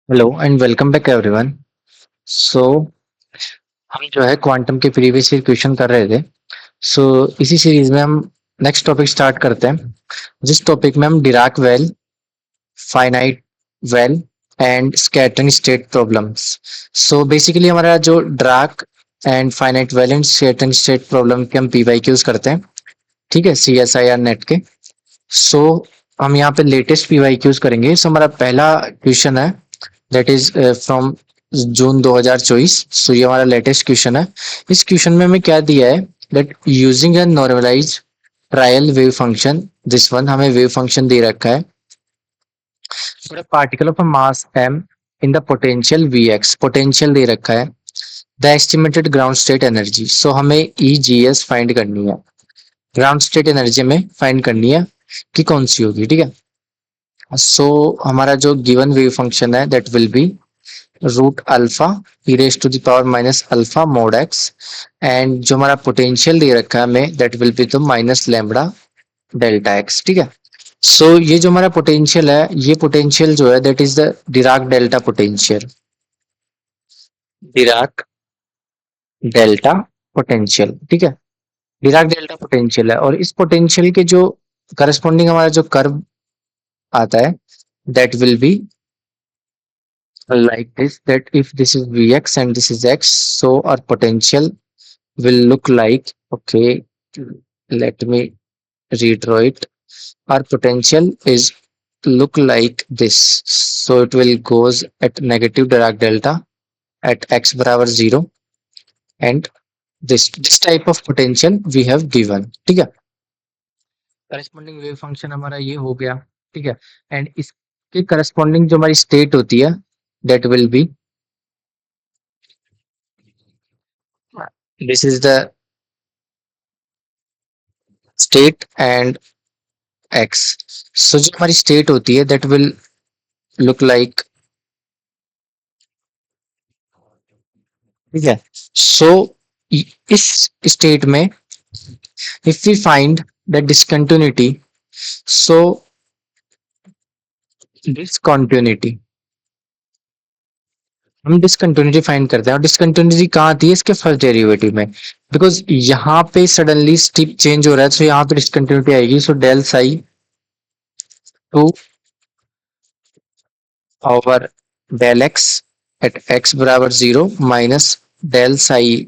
Hello and welcome back everyone. So हम जो है क्वांटम के प्रीवियस ईयर क्वेश्चन कर रहे थे। सो इसी सीरीज में हम नेक्स्ट टॉपिक स्टार्ट करते हैं, जिस टॉपिक में हम Dirac well, finite well and scattering state problems. So basically हमारा जो Dirac and finite well and scattering state problem के हम पीवाईक्यूज करते हैं। ठीक है, CSIR नेट के। सो हम यहाँ पे लेटेस्ट पीवाईक्यूज करेंगे। सो हमारा पहला क्वेश्चन है दैट इज फ्रॉम जून 2024। सो ये हमारा लेटेस्ट क्वेश्चन है। इस क्वेश्चन में हमें क्या दिया है that using a normalize trial wave function, this one हमें वेव फंक्शन दे रखा है for a particle of a mass m in the potential Vx, potential दे रखा है the estimated ground state energy. So हमें EGS फाइंड करनी है, ग्राउंड स्टेट एनर्जी में फाइंड करनी है कि कौन सी होगी। ठीक है, सो हमारा जो गिवन वेव फंक्शन है that will be root alpha e raise to the power minus alpha mod x, and जो हमारा पोटेंशियल दे रखा है हमें दैट विल बी तो माइनस लैम्बडा डेल्टा एक्स। ठीक है, सो ये जो हमारा पोटेंशियल है, ये पोटेंशियल जो है that is the Dirac delta potential, Dirac delta potential. ठीक है, डिराक डेल्टा पोटेंशियल है, और इस पोटेंशियल के जो करस्पॉन्डिंग हमारा जो कर्व आता है that will B like this, that if this is Vx and this is x, so our potential will look like, okay, let me redraw it. Our potential is look like this. So it will goes at negative Dirac delta at x बराबर 0, and this type of potential we have given. ठीक है, corresponding wave function हमारा ये हो गया। ठीक है, and इसके करस्पॉन्डिंग जो हमारी स्टेट होती है that will be, this is the state and x। सो जो हमारी स्टेट होती है दैट विल लुक लाइक, ठीक है। सो इस स्टेट में if we find the discontinuity, so discontinuity हम डिसकंटिन्यूटी फाइंड करते हैं, और डिसकंटिन्यूटी कहाँ आती है इसके फर्स्ट डेरिवेटिव में, बिकॉज यहाँ पे सडनली स्टेप चेंज हो रहा है, तो यहाँ पे डिसकंटिन्यूटी आएगी। So del psi two over del x at x बराबर 0 minus del psi,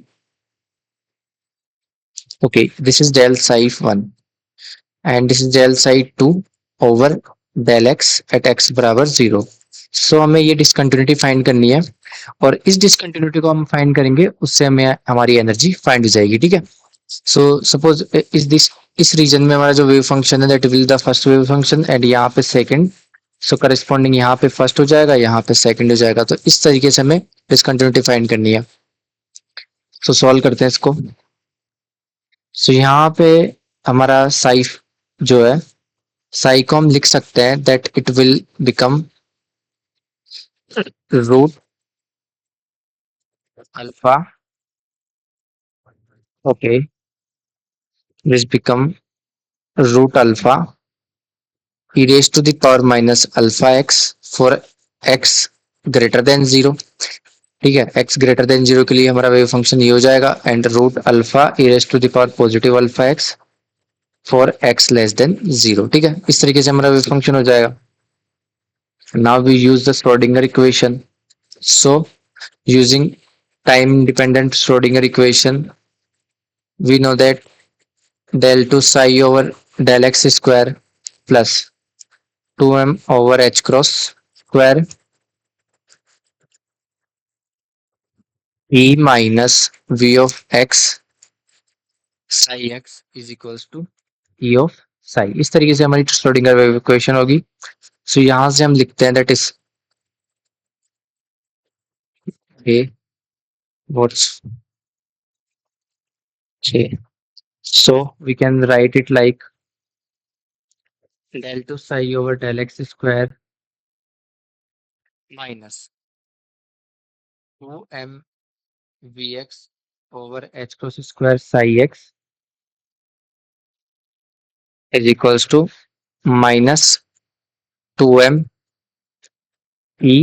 okay, this is del psi 1 and this is del psi 2 over del x at x बराबर 0। सो हमें ये डिसकंटिन्यूटी फाइंड करनी है, और इस डिसकंटिन्यूटी को हम फाइंड करेंगे, उससे हमें हमारी एनर्जी फाइंड हो जाएगी। ठीक है, सो सपोज इस रीजन में हमारा जो वेव फंक्शन है that will the first wave function, and यहाँ पे सेकंड। सो करस्पॉन्डिंग यहाँ पे फर्स्ट हो जाएगा, यहाँ पे सेकंड हो जाएगा। तो इस तरीके से हमें डिसकंटिन्यूटी फाइंड करनी है। सो सॉल्व करते हैं इसको। सो यहाँ पे हमारा साई जो है, साई को हम लिख सकते हैं that it will become root alpha, okay, this become root alpha e raise to the power minus alpha x for x greater than 0। ठीक है, एक्स ग्रेटर देन 0 के लिए हमारा वेव फंक्शन ये हो जाएगा, and root alpha e raise to the power positive alpha x for x less than 0। ठीक है, इस तरीके से हमारा वेव फंक्शन हो जाएगा। Now we use the Schrodinger equation. So, using time-dependent Schrodinger equation, we know that del 2 psi over del x square plus 2m over h cross square e minus v of x psi x is equals to e of psi। इस तरीके से हमारी Schrodinger wave equation होगी। सो यहाँ से हम लिखते हैं that is a what's j, so we can write it like del 2 psi over del x square minus 2m Vx over h cross square psi x is equals to minus 2m e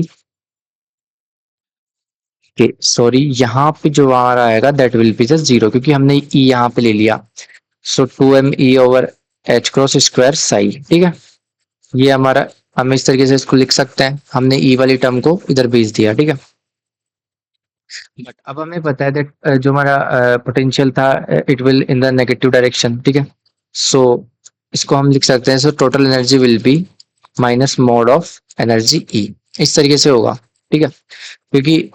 sorry, यहाँ पे जो हमारा आएगा that will be just zero, क्योंकि हमने ई यहाँ पे ले लिया। सो 2m ई over H cross square Sai, ठीक है। ये हमारा, हम इस तरीके से इसको लिख सकते हैं, हमने ई वाली टर्म को इधर भेज दिया, ठीक है। बट अब हमें पता है दैट जो हमारा पोटेंशियल था, it will in the negative direction, ठीक है। सो इसको हम लिख सकते हैं, so total energy will be minus mode of energy E, इस तरीके से होगा, ठीक है। क्योंकि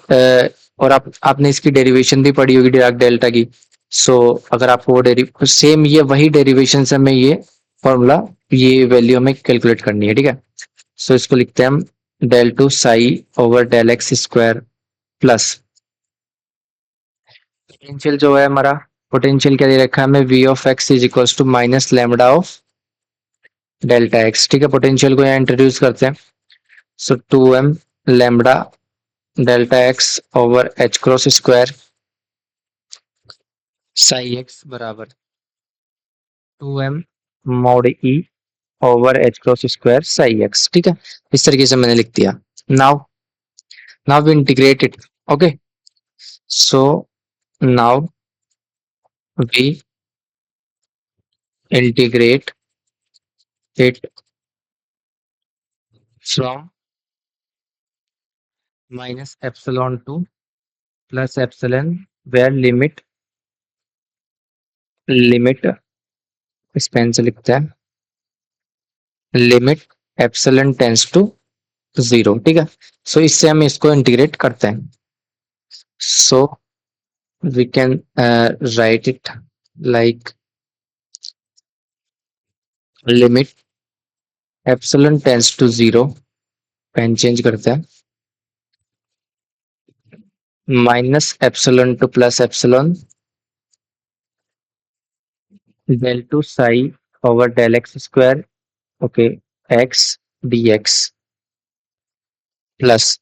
और आपने इसकी डेरिवेशन भी पढ़ी होगी डिराक डेल्टा की। सो अगर आपको वो सेम ये वही डेरिवेशन से हमें ये फॉर्मूला, ये वैल्यू हमें कैलकुलेट करनी है, ठीक है। सो इसको लिखते हैं हम del two psi over del x square plus potential जो है हमारा, पोटेंशियल क्या दे रखा है हमें, v of x is equal to minus lambda of delta x, ठीक है। पोटेंशियल को यहाँ इंट्रोड्यूस करते हैं। So 2m lambda delta x over H cross square psi x बराबर 2m mod e over H cross square psi x, ठीक है। इस तरीके से मैंने लिख दिया। Now now we integrate it, okay. So now we integrate it from minus epsilon to plus epsilon, where limit इस पेन से लिखते हैं, limit epsilon tends to zero, ठीक है। सो इससे हम इसको इंटीग्रेट करते हैं। So we can write it like limit epsilon tends to zero, pen change करते हैं, minus epsilon to plus epsilon del two psi over del x square, okay, x D x plus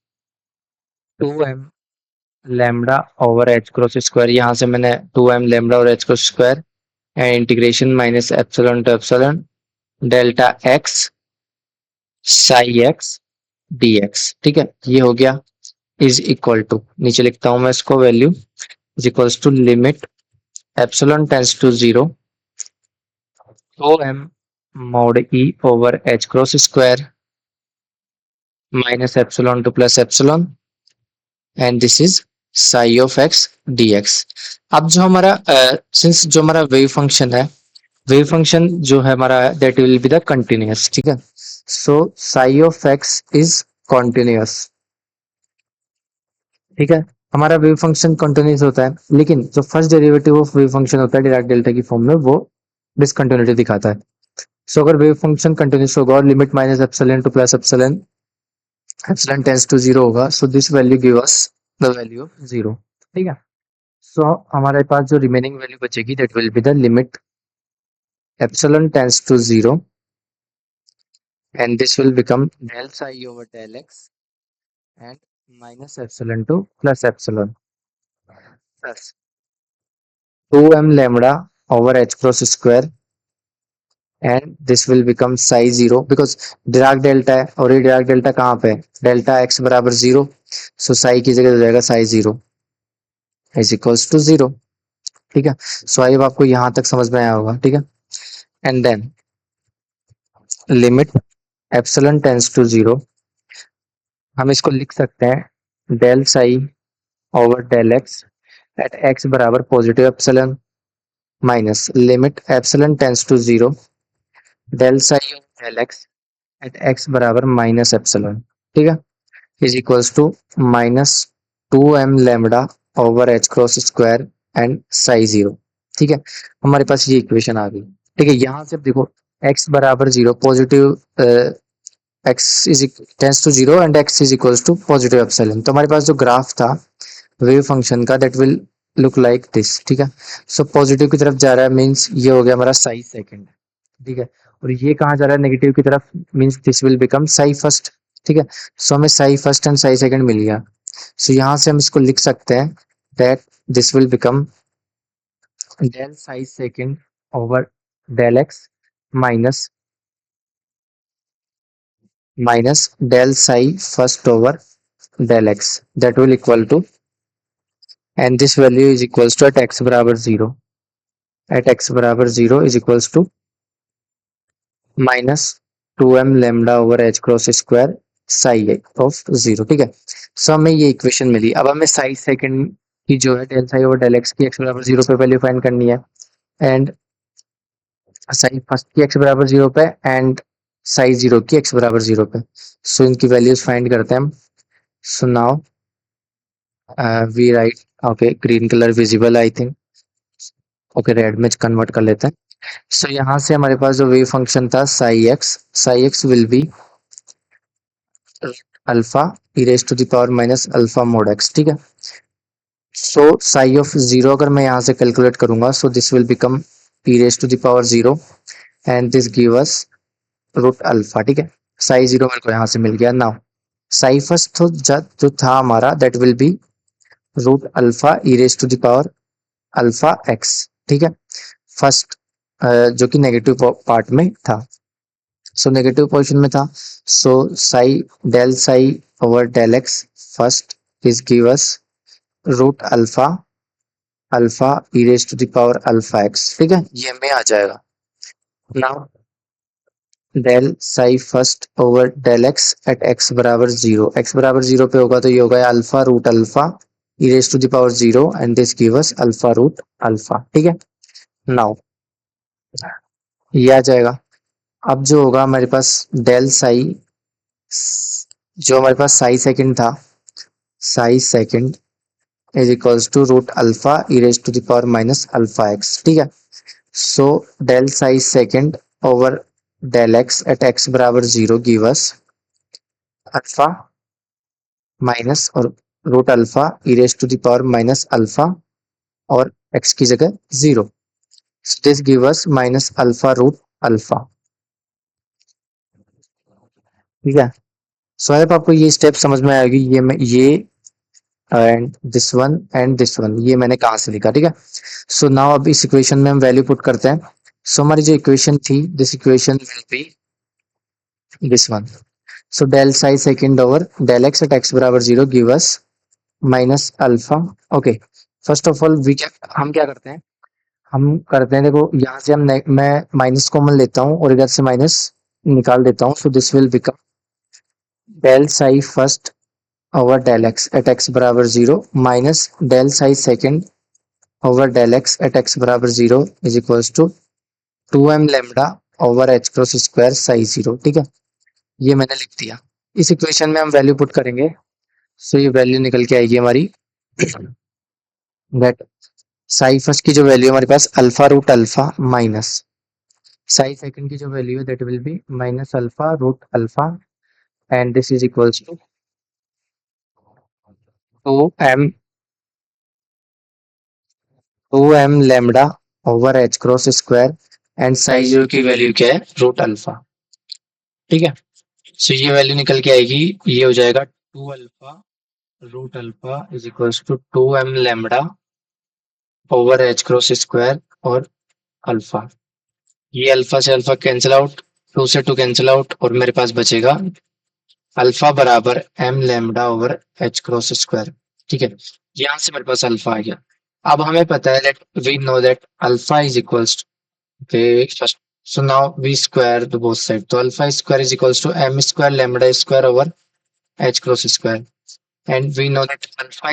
2m lambda over H cross square, यहाँ से मैंने 2m lambda और h cross square and integration minus epsilon to epsilon delta x psi x D x, ठीक है। ये हो गया is equal to, नीचे लिखता हूं मैं इसको, value is equals to limit epsilon tends to zero 2m mod e over H cross square minus epsilon to plus epsilon and this is psi of x D x. अब जो हमारा since जो हमारा वेव फंक्शन है, wave function जो है हमारा that will be the continuous, ठीक है। So psi of x is continuous, ठीक है। हमारा वेव फंक्शन कंटिन्यूअस होता है, लेकिन जो first derivative of wave function होता है डिराक डेल्टा की फॉर्म में, वो डिसकंटिन्यूटी दिखाता है। सो अगर वेव फंक्शन कंटिन्यूअस होगा और limit minus epsilon to plus epsilon, epsilon tends to zero होगा, so this value give us the value of zero, ठीक है। सो हमारे पास जो रिमेनिंग वैल्यू बचेगी that will be the limit epsilon tends to zero and this will become del psi over del x and minus epsilon to plus epsilon plus 2m lambda over h cross square and this will become psi zero because Dirac delta है और ये Dirac delta कहाँ पे है, delta x बराबर zero, so psi की जगह हो जाएगा psi zero is equals to zero, ठीक है। सो आई आपको यहाँ तक समझ में आया होगा, ठीक है। And then limit epsilon tends to zero, हम इसको लिख सकते हैं del psi over del x at x बराबर positive epsilon minus limit epsilon tends to zero del psi of del x at x बराबर माइनस एप्सिलॉन, ठीक है, is equals to minus 2m lambda over H cross square and psi zero, ठीक है। हमारे पास ये equation आ गई, ठीक है। यहाँ से अब देखो x बराबर zero, positive x is tends to zero and x is equals to positive epsilon, तो हमारे पास जो ग्राफ था वेव फंक्शन का that will look like this, ठीक है। सो पॉजिटिव की तरफ जा रहा है मींस ये हो गया हमारा साई सेकंड, ठीक है। और ये कहाँ जा रहा है नेगेटिव की तरफ, means this will become psi first, ठीक है। सो हमें psi first and psi second मिल गया। सो यहाँ से हम इसको लिख सकते हैं that this will become del psi second over del x minus del psi first over del x that will equal to and this value is equals to at x बराबर जीरो, एट एक्स बराबर zero is equals to minus two M lambda over H cross square sigh of zero. ठीक है, so हमें ये equation मिली। अब हमें Sai second की जो है del psi over del x की एक्स बराबर जीरो पे वैल्यू फाइंड करनी है, एंड साई फर्स्ट की एक्स बराबर जीरो पे एंड साई जीरो की एक्स बराबर जीरो पे। सो इनकी वैल्यूज फाइंड करते हैं हम। So now we write, okay green colour visible I think, okay red में कन्वर्ट कर लेते हैं। सो यहाँ से हमारे पास जो वेव फंक्शन था psi x will be alpha e raise to the power minus alpha mod x. ठीक है, सो साई ऑफ जीरो अगर मैं यहाँ से कैलकुलेट करूंगा, so this will become e raise to the power zero and this give us root alpha. ठीक है, Sai zero मेरे को यहाँ से मिल गया। नाउ साई फर्स्ट तो जो था हमारा that will be root alpha e raise to the power alpha x. ठीक है, फर्स्ट जो कि नेगेटिव पार्ट में था, सो नेगेटिव पोर्शन में था। So psi del psi over del x first is give us root alpha alpha e raise to the power alpha x. ठीक है, ये हमें आ जाएगा। Now del psi first over del x at x बराबर zero, x बराबर zero पे होगा तो ये होगा alpha root alpha e raise to the power zero and this give us alpha root alpha. ठीक है, नाउ ये आ जाएगा। अब जो होगा हमारे पास डेल साई, जो हमारे पास साई सेकंड था, psi second is equals to root alpha e raise to the power minus alpha x. ठीक है, so del psi second over del x at x बराबर zero give us alpha minus और root alpha e raise to the power minus alpha और x की जगह zero, this give us minus alpha root alpha. ठीक है, सो I hope आपको ये step समझ में आएगी। ये मैं ये एंड दिस वन ये मैंने कहाँ से लिखा। ठीक है, सो नाउ अब इस इक्वेशन में हम वैल्यू पुट करते हैं। सो हमारी जो इक्वेशन थी, this equation will be this one. So del psi second over del x at x बराबर zero give us minus alpha. Okay, first of all we क्या हम क्या करते हैं, हम करते हैं देखो यहाँ से मैं माइनस कॉमन लेता हूँ और इधर से माइनस निकाल देता हूँ। So this will become del psi first over del x at x बराबर zero minus del psi second over del x at x बराबर zero is equals to two M lambda over H cross square psi zero. ठीक है, ये मैंने लिख दिया। इस equation में हम वैल्यू पुट करेंगे, सो ये वैल्यू निकल के आएगी हमारी दैट साई फर्स्ट की जो वैल्यू हमारे पास alpha root alpha minus psi second की जो वैल्यू है that will be minus alpha root alpha and this is equals to two M two M lambda over H cross square and psi zero की value क्या है, root alpha. ठीक है, so ये value निकल के आएगी, ये हो जाएगा two alpha root alpha is equals to two M lambda over H cross square और अल्फा। ये अल्फा से अल्फा कैंसिल आउट, टू से टू कैंसिल आउट और मेरे पास बचेगा अल्फा बराबर m lambda over H cross square. ठीक है, यहाँ से मेरे पास अल्फा आ गया। अब हमें पता है that we know that alpha is equals to first, so now we square the both side, तो alpha square is equals to M square lambda square over H cross square and we know that alpha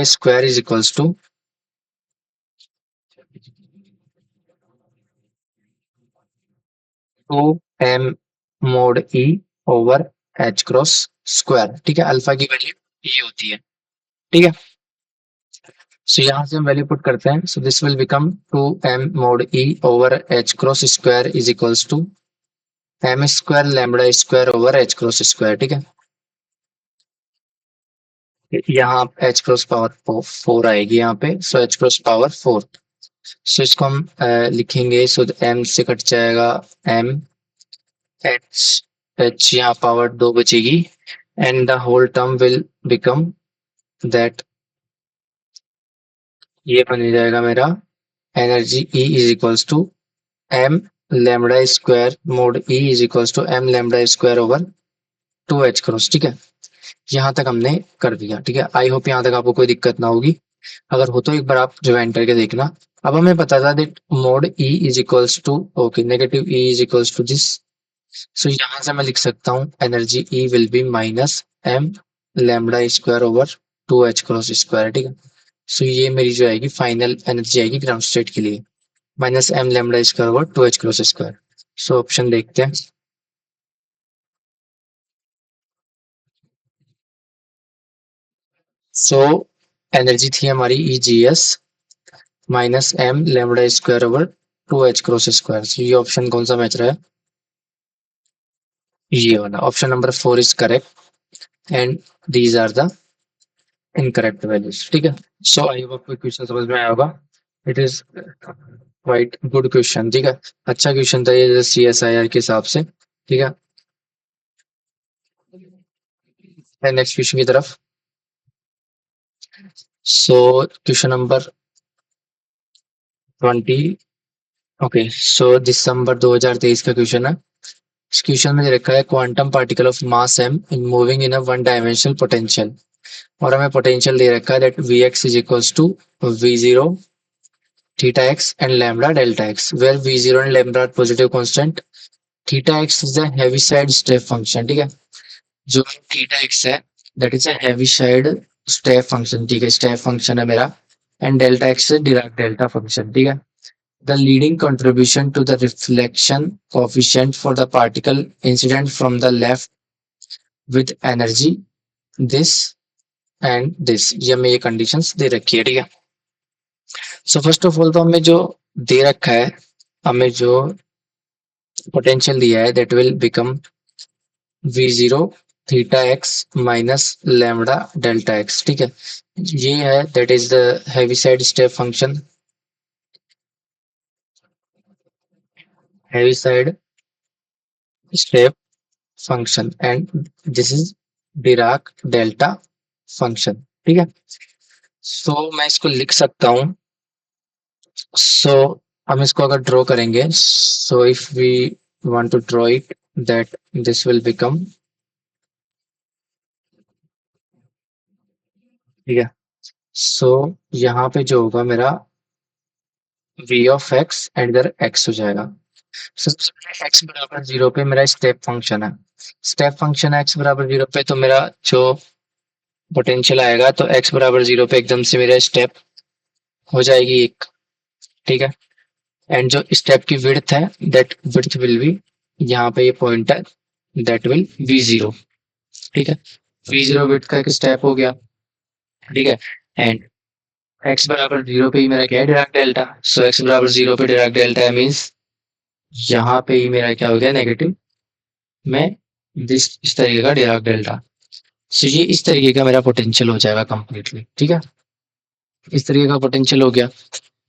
square is equals to two M mod E over H cross square. ठीक है, alpha की value ये होती है। ठीक है, so यहाँ से हम वैल्यू पुट करते हैं, so this will become two M mod E over H cross square is equals to M square lambda square over H cross square. ठीक है, यहाँ एच क्रॉस पावर फोर आएगी यहाँ पे, so H cross power four. So इसको हम लिखेंगे, सो एम से कट जाएगा एम, एच एच यहाँ पावर दो बचेगी and the whole term will become that ये बन जाएगा मेरा energy E is equals to M lambda square mod E is equals to M lambda square over two H cross. ठीक है, यहाँ तक हमने कर दिया, ठीक है। आई होप यहाँ तक आपको कोई दिक्कत ना होगी। अगर हो तो एक बार आप जो एंटर के देखना। अब हमें पता था that mod E is equals to, okay, negative E is equals to this. So यहाँ से मैं लिख सकता हूँ energy E will be minus M lambda square over 2h cross square, ठीक है। सो ये मेरी जो आएगी फाइनल एनर्जी आएगी ग्राउंड स्टेट के लिए, minus M lambda square over 2h cross square. So option देखते हैं। सो एनर्जी थी हमारी E G S minus M lambda square over 2h cross square. So ये ऑप्शन कौन सा मैच रहा है? ये वाला option number 4 is correct and these are the incorrect values, ठीक है। सो आई होप आपको क्वेश्चन समझ में आया होगा। It is quite good question, ठीक है। अच्छा क्वेश्चन था ये सी एस आई आर के हिसाब से, ठीक है। नेक्स्ट क्वेश्चन की तरफ। So question number 20, okay. So दिसंबर 2023 का क्वेश्चन है। इस क्वेश्चन में दे रखा है quantum particle of mass m in moving in a one dimensional potential, और हमें पोटेंशियल दे रखा है that v x is equals to v zero theta x and lambda delta x, where v zero and lambda are positive constant. Theta x is the Heaviside step function, ठीक है। जो theta x है that is a Heaviside step function, ठीक है, step function है मेरा। And delta x है Dirac delta function, ठीक है। The leading contribution to the reflection coefficient for the particle incident from the left with energy this and this, ये हमें ये conditions दे रखी है, ठीक है। सो फर्स्ट ऑफ ऑल तो हमें जो दे रखा है, हमें जो पोटेंशियल दिया है that will become we zero theta x minus lambda delta x, ठीक है। ये है that is the Heaviside step function, heavy side step function and this is Dirac delta function, ठीक है। सो मैं इसको लिख सकता हूँ। सो हम इसको अगर ड्रॉ करेंगे, so if we want to draw it that this will become, ठीक है। सो यहाँ पे जो होगा मेरा v ऑफ x एंड इधर x हो जाएगा। सबसे पहले x बराबर 0 पे मेरा स्टेप फंक्शन है, स्टेप फंक्शन x बराबर 0 पे तो मेरा जो पोटेंशियल आएगा तो x बराबर 0 पे एकदम से मेरा स्टेप हो जाएगी एक, ठीक है। एंड जो स्टेप की विड्थ है दैट विड्थ विल बी, यहाँ पे ये पॉइंट है दैट विल वी जीरो, ठीक है। वी जीरो विड्थ का एक स्टेप हो गया, ठीक है। एंड एक्स बराबर 0 पे ही मेरा क्या है डिराक डेल्टा। सो एक्स बराबर 0 पे डिराक डेल्टा है मीन्स यहाँ पे ही मेरा क्या हो गया नेगेटिव में दिस, इस तरीके का डिराक डेल्टा। सो ये इस तरीके का मेरा पोटेंशियल हो जाएगा कंप्लीटली, ठीक है। इस तरीके का पोटेंशियल हो गया।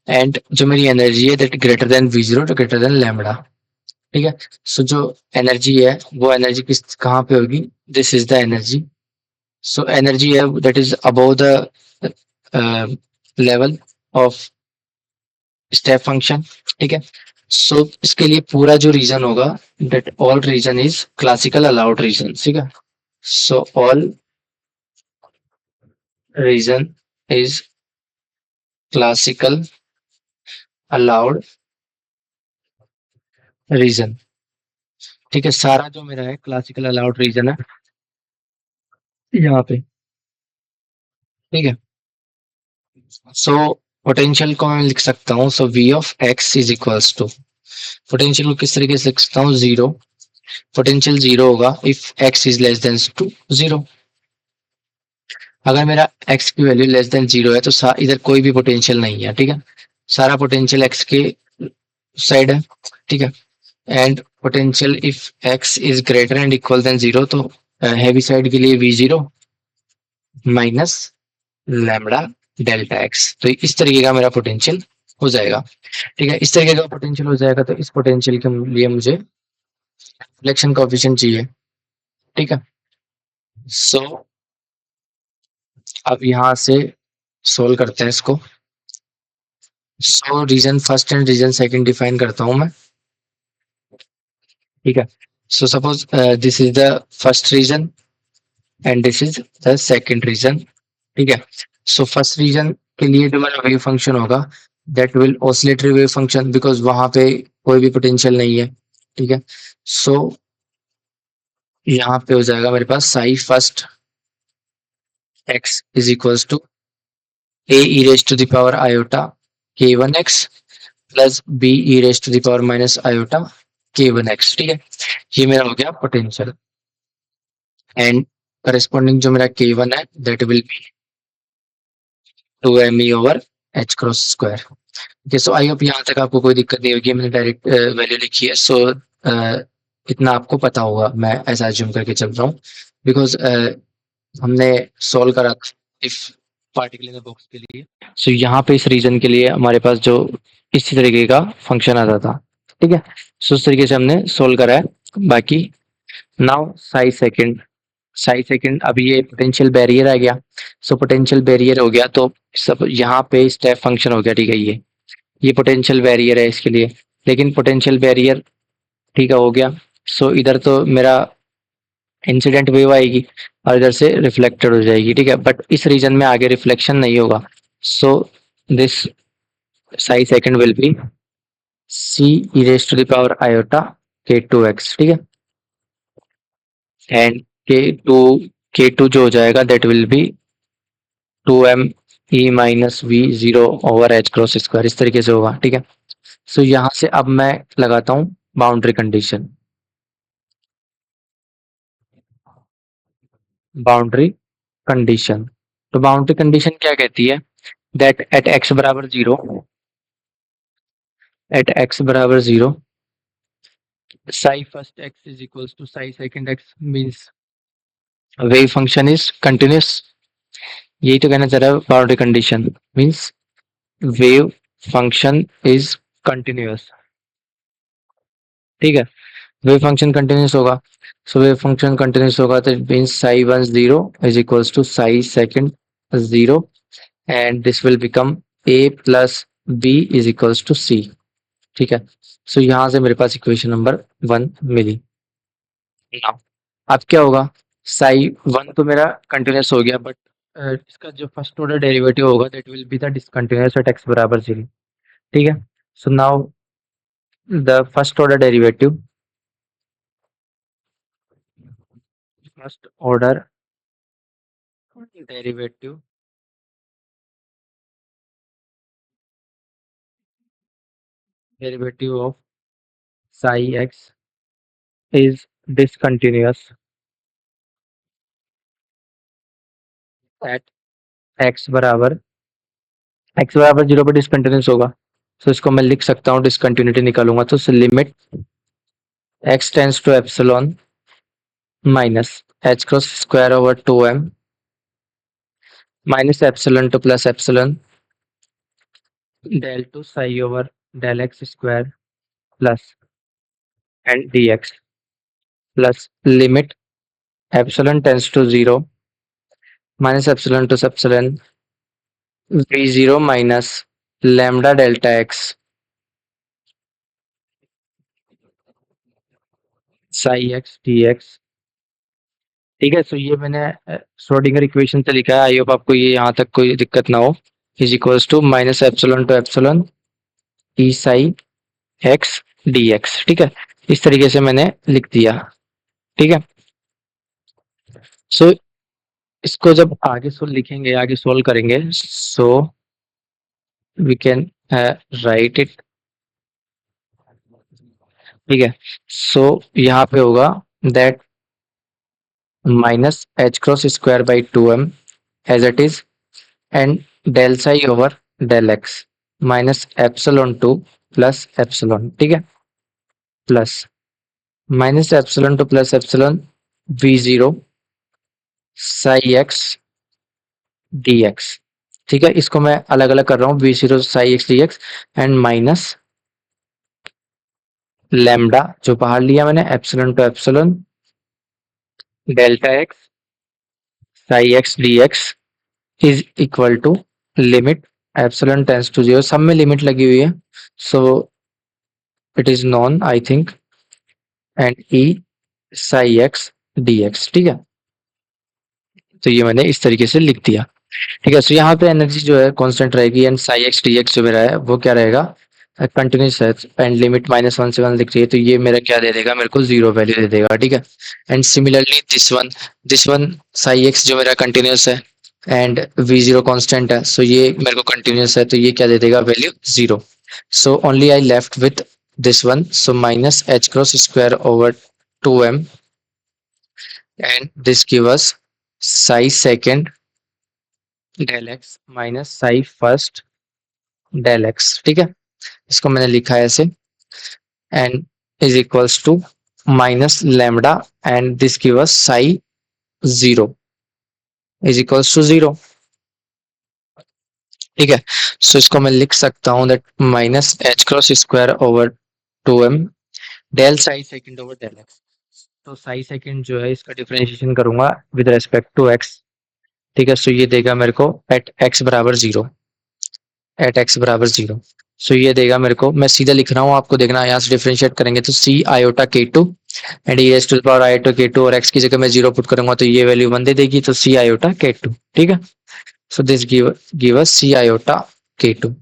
एंड जो मेरी एनर्जी है that greater than we zero greater than lambda, ठीक है। सो जो एनर्जी है वो एनर्जी किस कहाँ पे होगी, this is the energy. So energy है that is above the level of step function, ठीक है। सो इसके लिए पूरा जो रीजन होगा that all region is classical allowed region, ठीक है। So all region is classical allowed region, ठीक है। सारा जो मेरा है क्लासिकल अलाउड रीजन है यहाँ पे, ठीक है। सो पोटेंशियल को मैं लिख सकता हूँ, so v of x is equals to, potential को किस तरीके से लिख सकता हूँ, जीरो। पोटेंशियल जीरो होगा if x is less than to zero. अगर मेरा एक्स की वैल्यू लेस देन जीरो है तो इधर कोई भी पोटेंशियल नहीं है, ठीक है। सारा पोटेंशियल एक्स के साइड है, ठीक है। And potential if x is greater and equal than zero तो हैवी साइड के लिए we zero minus lambda delta x, तो इस तरीके का मेरा पोटेंशियल हो जाएगा, ठीक है। इस तरीके का पोटेंशियल हो जाएगा तो इस पोटेंशियल के लिए मुझे रिफ्लेक्शन कोएफिशिएंट चाहिए, ठीक है। सो अब यहाँ से सोल्व करते हैं इसको। So region first and region second define करता हूँ मैं, ठीक है। So suppose this is the first region and this is the second region. ठीक है, सो फर्स्ट रीजन के लिए जो मेरा वेव फंक्शन होगा that will oscillatory wave function, because वहां पे कोई भी पोटेंशियल नहीं है। ठीक है, सो यहाँ पे हो जाएगा मेरे पास psi first x is equals to A e raise to the power iota के one x plus B e raise to the power minus iota के वन एक्स। ठीक है, ये मेरा हो गया पोटेंशियल एंड करस्पॉन्डिंग जो मेरा के वन है that will be two m E over H cross square. Okay, so I hope यहाँ तक आपको कोई दिक्कत नहीं होगी, मैंने डायरेक्ट वैल्यू लिखी है। सो इतना आपको पता होगा, मैं ऐसा अज्यूम करके चल रहा हूँ बिकॉज हमने सॉल्व करा था if particle in the box के लिए। सो यहाँ पे इस रीजन के लिए हमारे पास जो इसी तरीके का फंक्शन आता था। ठीक है, सो उस तरीके से हमने सोल्व करा है। बाकी नाउ साई सेकंड अभी ये पोटेंशियल बैरियर आ गया। सो पोटेंशियल बैरियर हो गया तो सब यहाँ पे स्टेप फंक्शन हो गया। ठीक है, ये पोटेंशियल बैरियर है इसके लिए, लेकिन पोटेंशियल बैरियर ठीक है हो गया। सो इधर तो मेरा इंसिडेंट वेव आएगी और इधर से रिफ्लेक्टेड हो जाएगी। ठीक है, बट इस रीजन में आगे रिफ्लेक्शन नहीं होगा। So this psi second will be c e raise to the power iota के टू एक्स। ठीक है, एंड के टू जो हो जाएगा that will be two m e minus v zero over H cross square, इस तरीके से होगा। ठीक है, सो यहाँ से अब मैं लगाता हूँ बाउंड्री कंडीशन। बाउंड्री कंडीशन, तो बाउंड्री कंडीशन क्या कहती है दैट एट एक्स बराबर zero psi first x is equals to psi second x means wave function is continuous. यही तो कहना चाह रहा है boundary condition means wave function is continuous. ठीक है, वेव फंक्शन कंटिन्यूस होगा। सो वेव फंक्शन कंटिन्यूस होगा तो it means psi one zero is equals to psi second zero and this will become a plus B is equals to C. ठीक है, so यहाँ से मेरे पास इक्वेशन नंबर वन मिली। Now, अब क्या होगा, साई वन तो मेरा कंटिन्यूस हो गया बट इसका जो फर्स्ट ऑर्डर डेरिवेटिव होगा that will be the discontinuous at x बराबर जीरो। ठीक है, so now the first order derivative derivative of psi x is discontinuous at x बराबर जीरो पर डिसकंटिन्यूअस होगा। तो इसको मैं लिख सकता हूँ, डिसकंटिन्यूटी निकालूंगा तो limit x tends to epsilon minus H cross square over two m minus epsilon to plus epsilon del two psi over del x square plus and d x plus limit epsilon tends to zero minus epsilon to epsilon we zero minus lambda delta x psi x D x. ठीक है, so ये मैंने Schrodinger equation से लिखा है। I hope आपको ये यहाँ तक कोई दिक्कत ना हो। Is equals to minus epsilon to epsilon e psi x D x. ठीक है, इस तरीके से मैंने लिख दिया। ठीक है, सो इसको जब आगे लिखेंगे, आगे सोल्व करेंगे, so we can write it. ठीक है, सो यहाँ पे होगा that minus H cross square by two M as it is and del psi over del x minus epsilon to plus epsilon. ठीक है, plus minus epsilon to plus epsilon we zero psi x D x. ठीक है, इसको मैं अलग अलग कर रहा हूँ, V zero psi x D X and minus lambda जो बाहर लिया मैंने epsilon to epsilon delta x psi x D X is equal to limit epsilon tends to zero, सब में लिमिट लगी हुई है so it is none I think and E psi x D x. ठीक है, तो ये मैंने इस तरीके से लिख दिया। ठीक है, सो यहाँ पे एनर्जी जो है कांस्टेंट रहेगी and Sai x D x जो मेरा है वो क्या रहेगा, कंटिन्यूस है एंड लिमिट -1 से 1 दिख रही है, तो ये मेरा क्या दे देगा, मेरे को 0 वैल्यू दे देगा। ठीक है, and similarly this one Sai x जो मेरा कंटिन्यूस है एंड वी जीरो कॉन्स्टेंट है, सो ये मेरे को कंटिन्यूस है, तो ये क्या दे देगा, value 0। So only I left with this one, so minus h cross square over 2m, and this give us psi second del x minus psi first del x। ठीक है, इसको मैंने लिखा है ऐसे, and is equals to minus lambda and this give us psi 0 is equals to 0। ठीक है, so इसको मैं लिख सकता हूँ that minus H cross square over 2m del psi second over del X. तो साई सेकंड जो है इसका डिफरेंशिएशन करूंगा विद रेस्पेक्ट टू एक्स। ठीक है, सो ये देगा मेरे को एट एक्स बराबर 0, एट एक्स बराबर 0। सो ये देगा मेरे को, मैं सीधा लिख रहा हूँ, आपको देखना है, यहाँ से डिफरेंशिएट करेंगे तो सी आयोटा के two and E S two power iota के टू, और एक्स की जगह मैं 0 पुट करूंगा तो ये वैल्यू 1 दे देगी, तो सी आयोटा के टू। ठीक है, so this give us C iota के टू।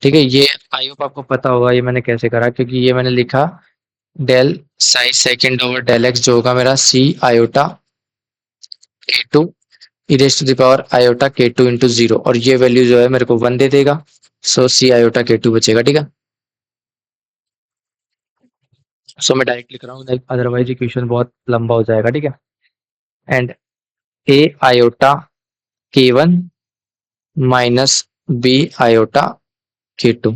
ठीक है, ये आई होप आपको पता होगा ये मैंने कैसे करा, क्योंकि ये मैंने लिखा del psi second over del X जो होगा मेरा सी आयोटा के two E raise to the power iota के टू इंटू 0, और ये वैल्यू जो है मेरे को 1 दे देगा, सो सी आयोटा के टू बचेगा। ठीक है, सो मैं डायरेक्ट लिख रहा हूँ, अदरवाइज इक्वेशन बहुत लंबा हो जाएगा। ठीक है, एंड ए आयोटा के वन माइनस बी आयोटा के टू,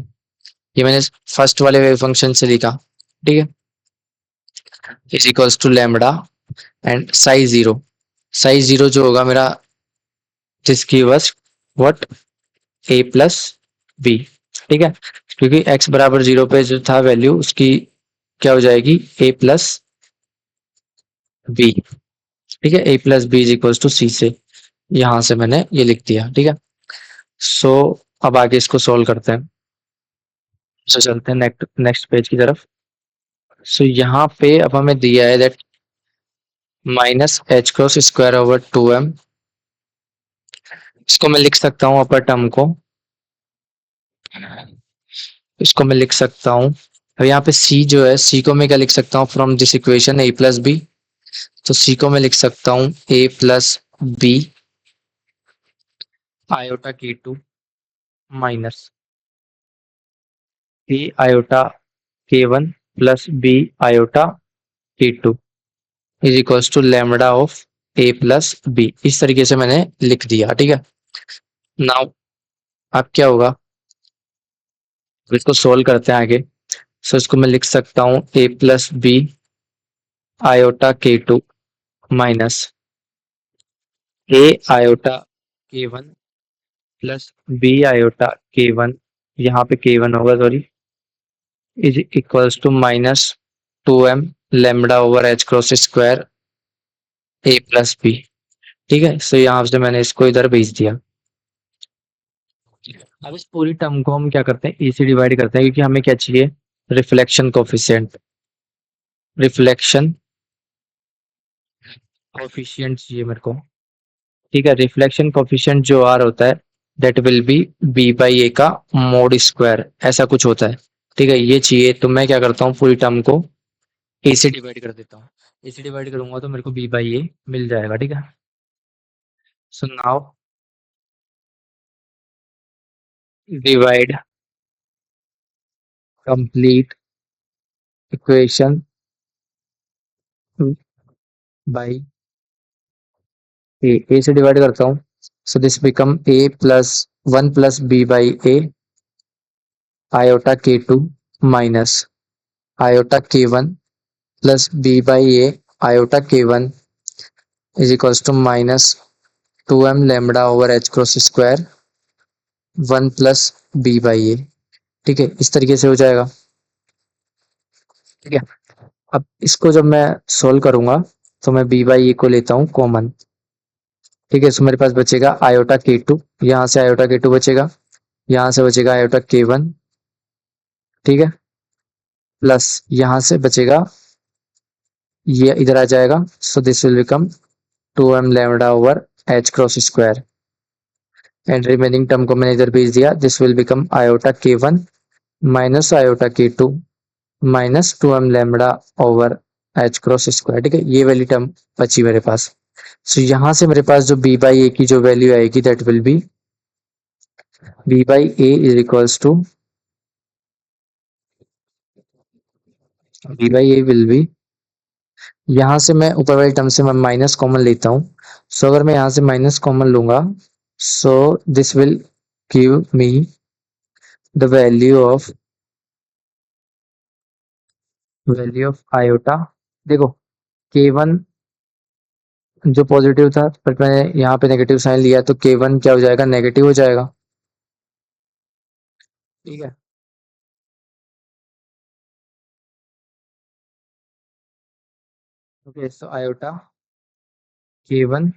ये मैंने फर्स्ट वाले वेव फंक्शन से लिखा। ठीक है, is equals to lambda and psi 0, psi 0 जो होगा मेरा this give us what, A plus B. ठीक है, क्योंकि x बराबर 0 पे जो था वैल्यू उसकी क्या हो जाएगी, ए प्लस बी। ठीक है, A plus B is equal to C, से यहां से मैंने ये लिख दिया। ठीक है, सो अब आगे इसको सोल्व करते हैं। सो चलते हैं नेक्स्ट नेक्स्ट पेज की तरफ। सो यहाँ पे अब हमें दिया है that minus H cross square over 2m, इसको मैं लिख सकता हूँ अपर टर्म को, इसको मैं लिख सकता हूँ। अब यहाँ पे c जो है, c को मैं क्या लिख सकता हूँ, from this equation a plus B, तो c को मैं लिख सकता हूँ a प्लस बी आयोटा के टू माइनस a आयोटा के वन प्लस बी आयोटा के two is equals to lambda of a plus B. इस तरीके से मैंने लिख दिया। ठीक है, नाउ अब क्या होगा, इसको सोल्व करते हैं आगे। सो इसको मैं लिख सकता हूँ a प्लस बी आयोटा के टू माइनस a आयोटा के वन प्लस बी आयोटा के वन, यहाँ पे के वन होगा sorry, is equals to minus 2m lambda over H cross square A plus B. ठीक है, सो यहाँ से मैंने इसको इधर भेज दिया। अब इस पूरी टर्म को हम क्या करते हैं, ए से डिवाइड करते हैं, क्योंकि हमें क्या चाहिए, रिफ्लेक्शन कोफिशिएंट, रिफ्लेक्शन कोफिशिएंट चाहिए मेरे को। ठीक है, रिफ्लेक्शन कोफिशिएंट जो आर होता है that will be B by A का मोड स्क्वायर, ऐसा कुछ होता है। ठीक है, ये चाहिए, तो मैं क्या करता हूँ, पूरी टर्म को ए से डिवाइड कर देता हूँ। ए से डिवाइड करूंगा तो मेरे को बी बाई ए मिल जाएगा। ठीक है, so now divide complete equation by A से डिवाइड करता हूँ, so this become A plus 1 plus B by A iota के टू माइनस आयोटा के one plus B by A iota के one is equals to minus 2m lambda over H cross square 1 plus B by A. ठीक है, इस तरीके से हो जाएगा। ठीक है, अब इसको जब मैं सोल्व करूंगा तो मैं बी बाई ए को लेता हूँ कॉमन। ठीक है, सो मेरे पास बचेगा आयोटा के टू, यहाँ से आयोटा के टू बचेगा, यहाँ से बचेगा आयोटा के वन। ठीक है, प्लस यहाँ से बचेगा, ये इधर आ जाएगा, सो this will become 2m lambda over H cross square and remaining term को मैंने इधर भेज दिया. This will become iota k1 minus iota k2 minus 2m lambda over H cross square. ठीक है, ये वाली टर्म बची मेरे पास. सो यहाँ से मेरे पास जो b बाई ए की जो वैल्यू आएगी that will be b by A is equals to b by A will be, यहाँ से मैं ऊपर वाली टर्म से मैं माइनस कॉमन लेता हूँ. सो अगर मैं यहाँ से माइनस कॉमन लूंगा सो this will give me the value of iota. देखो k1 जो पॉजिटिव था बट मैंने यहाँ पे नेगेटिव साइन लिया तो k1 क्या हो जाएगा, नेगेटिव हो जाएगा. ठीक है, okay. So iota k1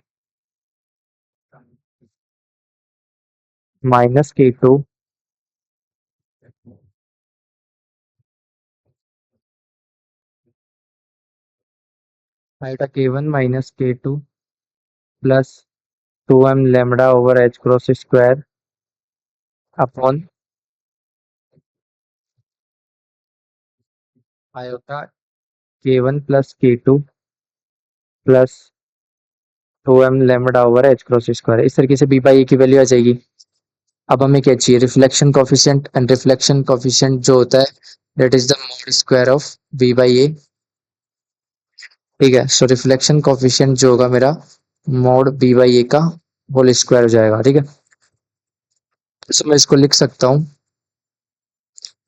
minus k2 iota k1 minus k2 plus 2m lambda over H cross square upon iota k1 plus k2 plus 2m lambda over H cross square. इस तरीके से b बाई ए की value आ जाएगी. अब हमें क्या चाहिए, reflection coefficient. And reflection coefficient जो होता है that is the mod square of b by A. ठीक है, सो रिफ्लेक्शन कोफिशिएंट जो होगा मेरा मॉड b बाई ए का होल स्क्वायर हो जाएगा. ठीक है, सो मैं इसको लिख सकता हूँ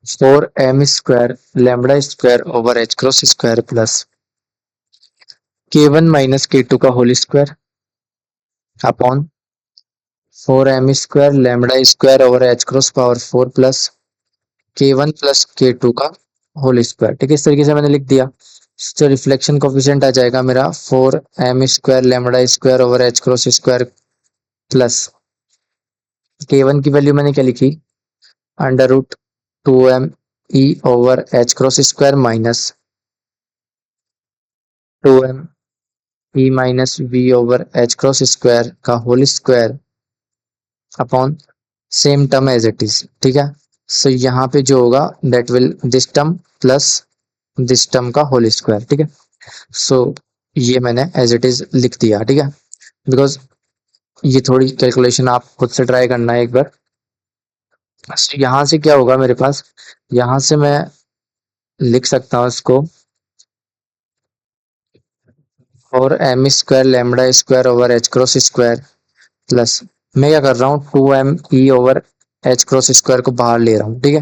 4m square lambda square over H cross square plus k1 minus k2 का whole square upon 4m square lambda square over H cross power 4 plus k1 plus k2 का होल स्क्वायर. ठीक है, इस तरीके से मैंने लिख दिया. तो रिफ्लेक्शन कोफिशिएंट आ जाएगा मेरा 4m square lambda square over H cross square plus k1 की वैल्यू मैंने क्या लिखी, under root 2m e over H cross square minus 2m e minus v over H cross square का whole square upon same term as it is. ठीक है, so यहाँ पे जो होगा that will this term plus this term का whole square. ठीक है, सो ये मैंने एज इट इज लिख दिया. ठीक है, बिकॉज ये थोड़ी कैलकुलेशन आप खुद से ट्राई करना है एक बार. so, यहाँ से क्या होगा मेरे पास, यहाँ से मैं लिख सकता हूँ इसको 4m square lambda square over H cross square plus मैं क्या कर रहा हूँ 2m e over H cross square को बाहर ले रहा हूँ. ठीक है,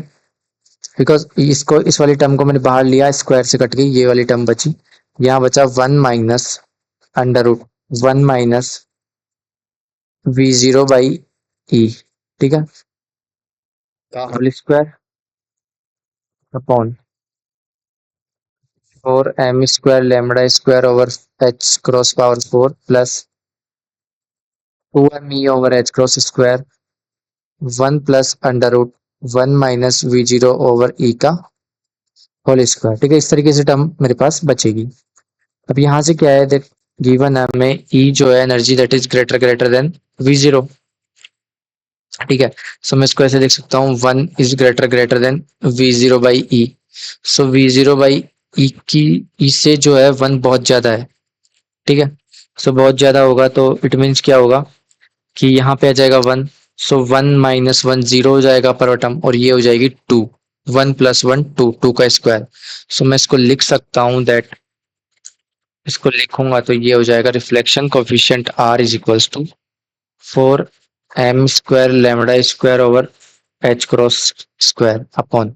बिकॉज इसको इस वाली टर्म को मैंने बाहर लिया, स्क्वायर से कट गई, ये वाली टर्म बची. यहाँ बचा 1 minus under root 1 minus v0 by E. ठीक है, का whole square upon 4m square lambda square over H cross power 4 plus 2m e over H cross square 1 plus under root 1 minus v0 over E का whole square. ठीक है, इस तरीके से term मेरे पास बचेगी. अब यहाँ से क्या है, देख गिवन है हमें ई जो है energy that is greater greater than v0. ठीक है, सो मैं इसको ऐसे देख सकता हूँ 1 is greater greater than v0 by E. So v0 by E की ई से जो है 1 बहुत ज्यादा है. ठीक है, सो बहुत ज्यादा होगा तो इट मीन्स क्या होगा कि यहाँ पे आ जाएगा 1. सो 1 माइनस 1 0 हो जाएगा पर टर्म और ये हो जाएगी 2. 1 प्लस 1 2 2 का स्क्वायर. सो मैं इसको लिख सकता हूँ दैट, इसको लिखूंगा तो ये हो जाएगा reflection coefficient R is equals to 4m square lambda square over H cross square upon,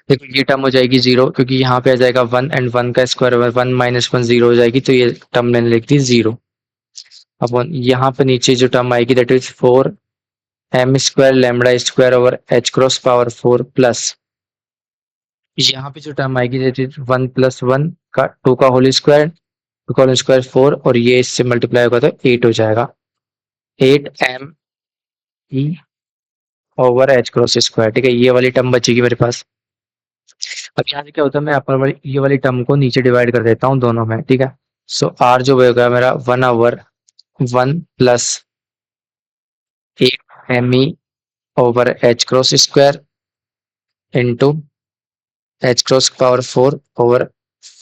देखो ये टर्म हो जाएगी 0 क्योंकि यहाँ पे आ जाएगा 1 एंड 1 का स्क्वायर ओवर 1 माइनस 1 0 हो जाएगी तो ये टर्म मैंने लिख दी 0 अपॉन यहाँ पे नीचे जो टर्म आएगी that is 4m square lambda square over H cross power 4 plus यहाँ पे जो टर्म आएगी दैट इज 1 प्लस 1 का 2 का होल स्क्वायर 2 का होल स्क्वायर 4 और ये इससे मल्टीप्लाई होगा तो 8 हो जाएगा. 8m ई ओवर एच क्रॉस स्क्वायर. ठीक है, ये वाली टर्म बचेगी मेरे पास. अब यहाँ से क्या होता है, मैं अपर वाली ये वाली टर्म को नीचे डिवाइड कर देता हूँ दोनों में. ठीक है, सो आर जो होगा मेरा 1 ओवर 1 प्लस 8 एम ई over H cross square into H cross power 4 over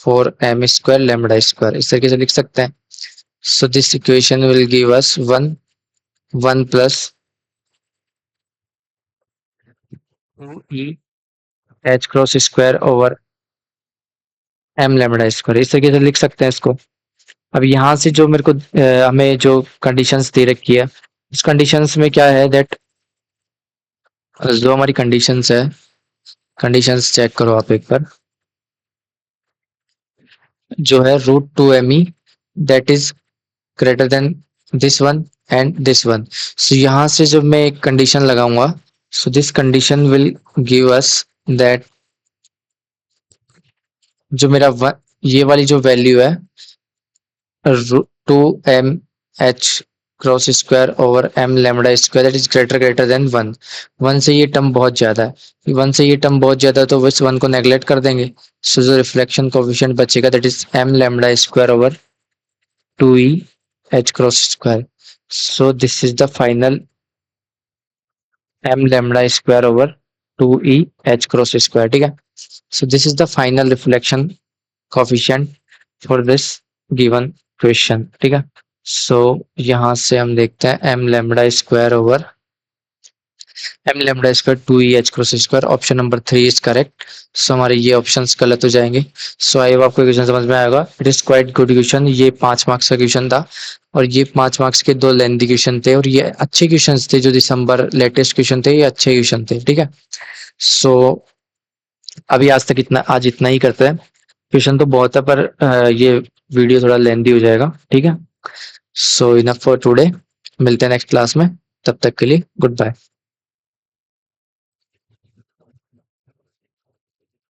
4 M square lambda square, इस तरीके से लिख सकते हैं. So this equation will give us 1 plus 2 E H cross square over M lambda square, इस तरीके से लिख सकते हैं इसको. अब यहाँ से जो मेरे को हमें जो कंडीशंस दे रखी है, उस कंडीशंस में क्या है दैट जो हमारी कंडीशंस है, कंडीशंस चेक करो आप एक बार. जो है √2 me that is greater than this one and this one. So यहाँ से जब मैं एक कंडीशन लगाऊंगा, so this condition will give us that जो मेरा ये वाली जो वैल्यू है 2 m h cross square over m lambda square that is greater then 1. 1 से ये टर्म बहुत ज्यादा है, 1 से ये टर्म बहुत ज्यादा है तो इस 1 को नेग्लेक्ट कर देंगे. सो जो रिफ्लेक्शन कोफिशिएंट बचेगा that is m lambda square over 2e h cross square. So this is the final m lambda square over 2e h cross square. ठीक है. So this is the final reflection coefficient for this given question. ठीक है. So यहाँ से हम देखते हैं m lambda square over m lambda square 2e h cross square. Option number 3 is correct. So हमारे ये ऑप्शंस गलत हो जाएंगे. सो आई होप आपको क्वेश्चन समझ में आएगा. It is quite good question. ये 5 मार्क्स का क्वेश्चन था और ये 5 मार्क्स के 2 लेंथी क्वेश्चन थे और ये अच्छे क्वेश्चन थे. जो दिसंबर लेटेस्ट क्वेश्चन थे ये अच्छे क्वेश्चन थे. ठीक है. सो अभी आज इतना ही करते हैं. क्वेश्चन तो बहुत है पर ये वीडियो थोड़ा लेंथी हो जाएगा. ठीक है. सो इनफ फॉर टुडे. मिलते हैं नेक्स्ट क्लास में. तब तक के लिए गुड बाय.